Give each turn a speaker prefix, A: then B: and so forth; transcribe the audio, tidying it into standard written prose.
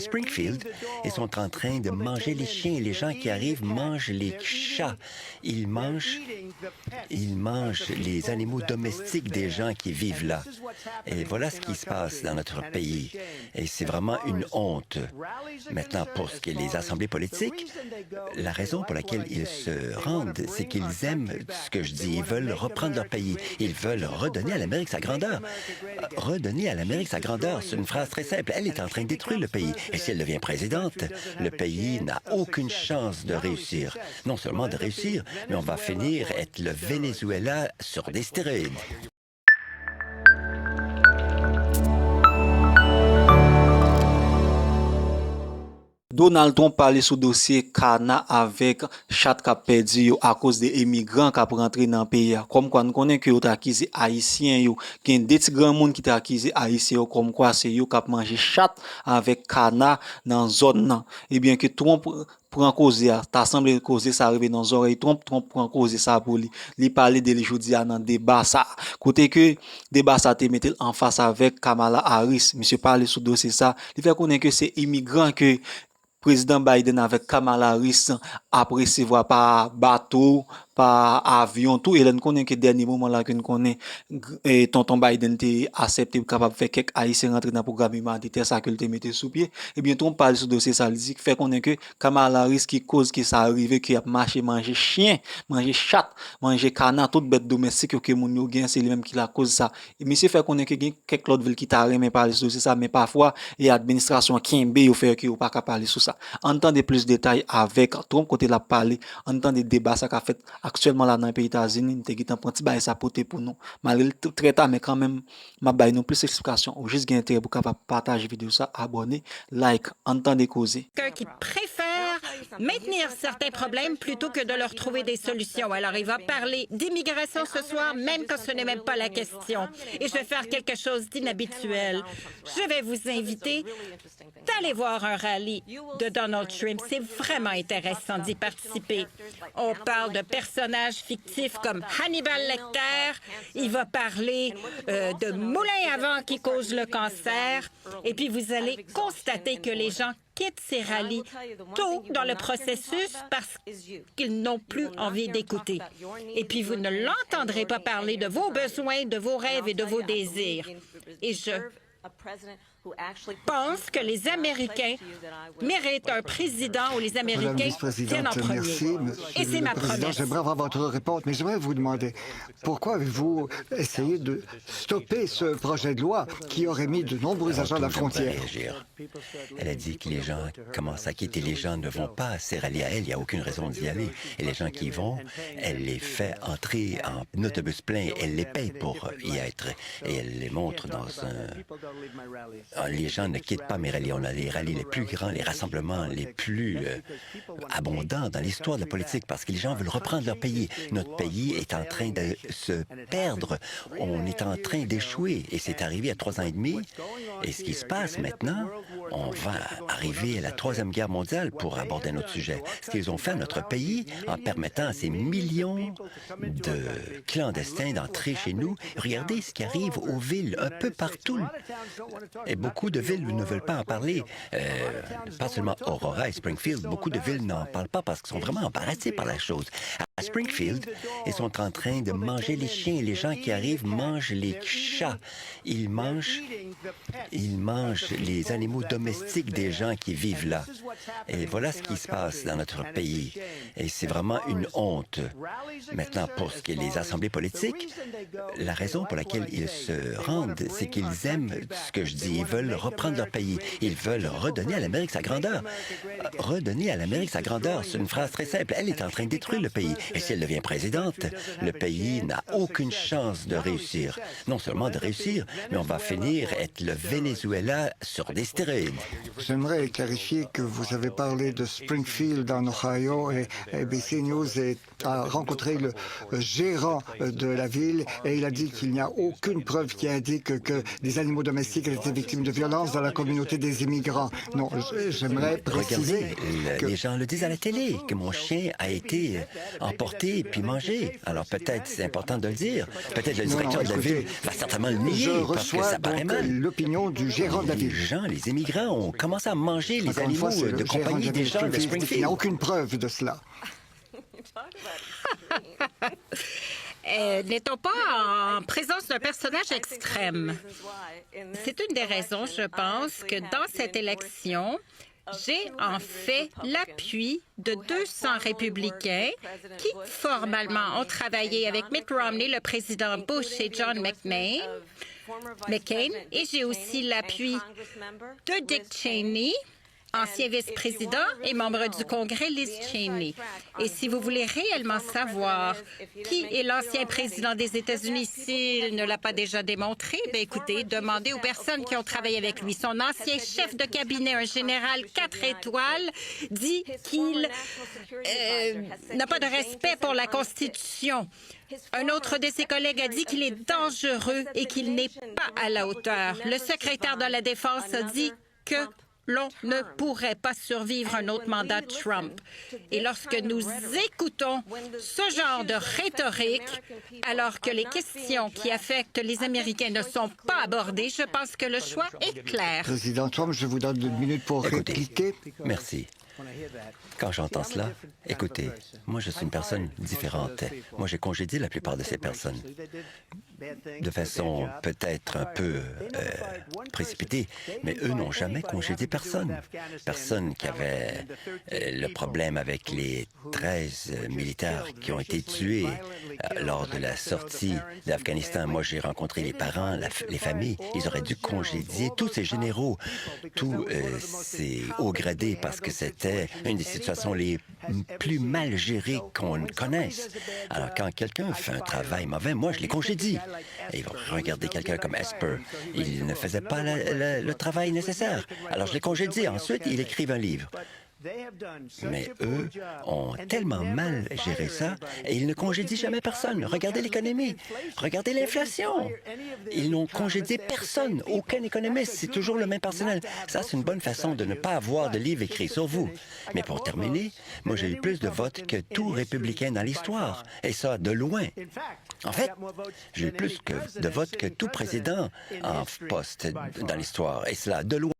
A: Springfield et sont en train de manger les chiens. Les gens qui arrivent mangent les chats. Ils mangent les animaux domestiques des gens qui vivent là. Et voilà ce qui se passe dans notre pays. Et c'est vraiment une honte. Maintenant, pour ce qui est des assemblées politiques, la raison pour laquelle ils se rendent, c'est qu'ils aiment ce que je dis. Ils veulent reprendre leur pays. Ils veulent redonner à l'Amérique sa grandeur. Redonner à l'Amérique sa grandeur, c'est une phrase très simple. Elle est en train de détruire le pays. Et si elle devient présidente, le pays n'a aucune chance de réussir. Non seulement de réussir, mais on va finir être le Venezuela sur des stéroïdes.
B: Donald Trump parlait sous dossier Cana avec chat qui a perdu à cause des immigrants qui ont rentré dans le pays. Comme quoi, nous connaissons que vous accusé haïtiens, il y a des petits grands monde qui ont accusé haïtiens comme quoi c'est eux qui ont mangé chat avec Cana dans la zone. Et bien que Trump prend cause, t'as semblé causer ça arrive dans les oreilles. Trump prend cause ça pour lui. Il parlait de aujourd'hui dans débat ça. Côté que débat ça te mettait en face avec Kamala Harris. Monsieur parlait sous dossier ça. Il fait connaître que c'est immigrants que président Biden avec Kamala Harris après recevoir par bateau, par avion, tout. Et là, nous connaissons que dernier moment là que nous connaissons, tonton Biden a accepté capable de faire quelques haïtiens rentrer dans le programme humanitaire, ça que le mettait sous pied. Et bien, on parle sur ce dossier, ça dit fait qu'on est que Kamala Harris qui cause que ça arrive, qui a marché, manger chien, manger chat, manger canard, toute bête domestique que moun yo gen, c'est lui-même qui la cause ça. Et monsieur fait qu'on est que quelques autres villes qui t'a remis parler sur dossier ça, mais parfois, il y a l'administration qui aime ou fait que ou pas parler sur ça. Entendez plus de détails avec Trump côté la parler, entendez débat ça qu'a fait actuellement là dans les pays États-Unis, nous t'ai un petit bail ça porter pour nous. Malgré très tard mais quand même m'a bail nous plus d'explications ou juste gain intérêt pour capable partager vidéo ça, abonner, like, entendez causer.
C: Quelqu'un qui préfère maintenir certains problèmes plutôt que de leur trouver des solutions. Alors, il va parler d'immigration ce soir, même quand ce n'est même pas la question. Et je vais faire quelque chose d'inhabituel. Je vais vous inviter d'aller voir un rallye de Donald Trump. C'est vraiment intéressant d'y participer. On parle de personnages fictifs comme Hannibal Lecter. Il va parler de moulins à vent qui causent le cancer. Et puis, vous allez constater que les gens quittent ces rallyes tôt dans le processus parce qu'ils n'ont plus envie d'écouter. Et puis, vous ne l'entendrez pas parler de vos besoins, de vos rêves et de vos désirs. Et je pense que les Américains méritent un président où les Américains tiennent en premier.
D: Merci,
C: et c'est ma promesse.
D: J'aimerais avoir votre réponse, mais j'aimerais vous demander pourquoi avez-vous essayé de stopper ce projet de loi qui aurait mis de nombreux agents à la frontière?
A: Elle a dit que les gens commencent à quitter. Les gens ne vont pas à ces rallyes à elle. Il n'y a aucune raison d'y aller. Et les gens qui y vont, elle les fait entrer en autobus plein. Elle les paye pour y être. Et elle les montre dans les gens ne quittent pas mes rallyes. On a les rallyes les plus grands, les rassemblements les plus abondants dans l'histoire de la politique parce que les gens veulent reprendre leur pays. Notre pays est en train de se perdre. On est en train d'échouer. Et c'est arrivé à 3 ans et demi. Et ce qui se passe maintenant, on va arriver à la Troisième Guerre mondiale pour aborder notre sujet. Ce qu'ils ont fait à notre pays en permettant à ces millions de clandestins d'entrer chez nous. Regardez ce qui arrive aux villes un peu partout. Et beaucoup de villes ne veulent pas en parler. Pas seulement Aurora et Springfield. Beaucoup de villes n'en parlent pas parce qu'ils sont vraiment embarrassés par la chose. À Springfield, ils sont en train de manger les chiens. Les gens qui arrivent mangent les chats. Ils mangent les animaux domestiques des gens qui vivent là. Et voilà ce qui se passe dans notre pays. Et c'est vraiment une honte. Maintenant, pour ce qui est des assemblées politiques, la raison pour laquelle ils se rendent, c'est qu'ils aiment ce que je dis. Ils veulent reprendre leur pays. Ils veulent redonner à l'Amérique sa grandeur. Redonner à l'Amérique sa grandeur, c'est une phrase très simple. Elle est en train de détruire le pays. Et si elle devient présidente, le pays n'a aucune chance de réussir. Non seulement de réussir, mais on va finir être le Venezuela sur des stéroïdes.
D: J'aimerais clarifier que vous avez parlé de Springfield en Ohio et ABC News a rencontré le gérant de la ville et il a dit qu'il n'y a aucune preuve qui indique que des animaux domestiques étaient victimes de violences dans la communauté des immigrants. Non, j'aimerais préciser
A: Regardez, les gens le disent à la télé, que mon chien a été emporté puis mangé. Alors peut-être c'est important de le dire. Peut-être le directeur de la ville va certainement le nier parce que ça paraît mal.
D: L'opinion du gérant de la ville.
A: Les gens, les immigrants immigrants ont commencé à manger les
D: Encore une
A: animaux
D: fois, c'est
A: de
D: le gérant
A: compagnie des gens de
D: Il n'y
A: Springfield.
D: a aucune preuve de cela.
C: N'est-on pas en présence d'un personnage extrême? C'est une des raisons, je pense, que dans cette élection, j'ai en fait l'appui de 200 républicains qui, formellement, ont travaillé avec Mitt Romney, le président Bush et John McCain, et j'ai aussi l'appui de Dick Cheney, ancien vice-président et membre du Congrès, Liz Cheney. Et si vous voulez réellement savoir qui est l'ancien président des États-Unis, s'il ne l'a pas déjà démontré, bien écoutez, demandez aux personnes qui ont travaillé avec lui. Son ancien chef de cabinet, un général 4 étoiles, dit qu'il n'a pas de respect pour la Constitution. Un autre de ses collègues a dit qu'il est dangereux et qu'il n'est pas à la hauteur. Le secrétaire de la Défense a dit que l'on ne pourrait pas survivre un autre mandat de Trump. Et lorsque nous écoutons ce genre de rhétorique, alors que les questions qui affectent les Américains ne sont pas abordées, je pense que le choix est clair.
D: Président Trump, je vous donne 2 minutes pour
A: Écoutez,
D: répliquer.
A: merci. Quand j'entends cela, écoutez, moi je suis une personne différente. Moi j'ai congédié la plupart de ces personnes de façon peut-être un peu précipitée, mais eux n'ont jamais congédié personne. Personne qui avait le problème avec les 13 militaires qui ont été tués lors de la sortie d'Afghanistan. Moi j'ai rencontré les parents, les familles. Ils auraient dû congédier tous ces généraux, tous ces hauts gradés, parce que c'était une des situations les plus mal gérées qu'on connaisse. Alors, quand quelqu'un fait un travail mauvais, moi, je les congédie. Et regardez quelqu'un comme Esper. Il ne faisait pas le travail nécessaire. Alors, je les congédie. Ensuite, ils écrivent un livre. Mais eux ont tellement mal géré ça et ils ne congédient jamais personne. Regardez l'économie. Regardez l'inflation. Ils n'ont congédié personne. Aucun économiste. C'est toujours le même personnel. Ça, c'est une bonne façon de ne pas avoir de livre écrit sur vous. Mais pour terminer, moi, j'ai eu plus de votes que tout républicain dans l'histoire. Et ça, de loin. En fait, j'ai eu plus de votes que tout président en poste dans l'histoire. Et cela, de loin.